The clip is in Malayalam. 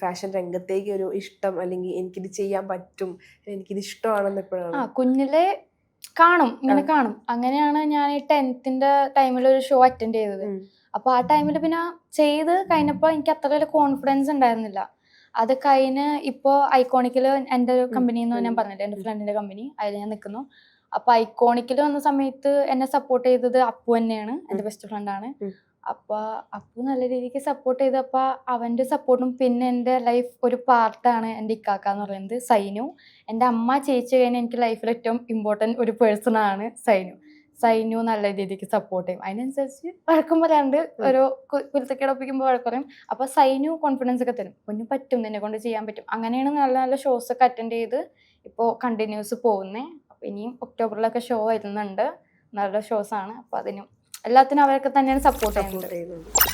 ഫാഷൻ രംഗത്തേക്ക് ഒരു ഇഷ്ടം, അല്ലെങ്കിൽ എനിക്കിത് ചെയ്യാൻ പറ്റും, എനിക്കിത് ഇഷ്ടമാണെന്ന് എപ്പോഴാണ്? കുഞ്ഞിലെ ഇങ്ങനെ കാണും. അങ്ങനെയാണ് ഞാൻ ഈ 10th ടൈമിൽ ഒരു ഷോ അറ്റൻഡ് ചെയ്തത്. അപ്പൊ ആ ടൈമിൽ പിന്നെ ചെയ്ത് കഴിഞ്ഞപ്പോ എനിക്ക് അത്ര വലിയ കോൺഫിഡൻസ് ഉണ്ടായിരുന്നില്ല. അത് കഴിഞ്ഞ് ഇപ്പോ ഐക്കോണിക്കിൽ എൻ്റെ ഒരു കമ്പനി എന്ന് ഞാൻ പറഞ്ഞില്ലേ, എൻ്റെ ഫ്രണ്ടിന്റെ കമ്പനി, അതിൽ ഞാൻ നിൽക്കുന്നു. അപ്പൊ ഐക്കോണിക്കിൽ വന്ന സമയത്ത് എന്നെ സപ്പോർട്ട് ചെയ്തത് അപ്പു തന്നെയാണ്, എൻ്റെ ബെസ്റ്റ് ഫ്രണ്ടാണ്. അപ്പൊ അപ്പു നല്ല രീതിക്ക് സപ്പോർട്ട് ചെയ്തപ്പോ അവന്റെ സപ്പോർട്ടും, പിന്നെ എൻ്റെ ലൈഫ് ഒരു പാർട്ടാണ് എൻ്റെ ഇക്കാക്ക എന്ന് പറയുന്നത് സൈനു. എൻ്റെ അമ്മ ചേച്ചി കഴിഞ്ഞാൽ എനിക്ക് ലൈഫിൽ ഏറ്റവും ഇമ്പോർട്ടൻറ്റ് ഒരു പേഴ്സൺ ആണ് സൈനു നല്ല രീതിക്ക് സപ്പോർട്ട് ചെയ്യും. അതിനനുസരിച്ച് വഴക്കം പറയാണ്ട് ഓരോ കുരുത്തക്കേടൊപ്പിക്കുമ്പോൾ വഴക്ക് പറയും. അപ്പൊ സൈനു കോൺഫിഡൻസ് ഒക്കെ തരും, ഒന്നും പറ്റും, നിന്നെ കൊണ്ട് ചെയ്യാൻ പറ്റും. അങ്ങനെയാണ് നല്ല നല്ല ഷോസ് ഒക്കെ അറ്റൻഡ് ചെയ്ത് ഇപ്പോൾ കണ്ടിന്യൂസ് പോകുന്നത്. അപ്പൊ ഇനിയും ഒക്ടോബറിലൊക്കെ ഷോ വരുന്നുണ്ട്, നല്ല ഷോസ് ആണ്. അപ്പൊ അതിനും എല്ലാത്തിനും അവരൊക്കെ തന്നെയാണ് സപ്പോർട്ട് ചെയ്യുന്നത്.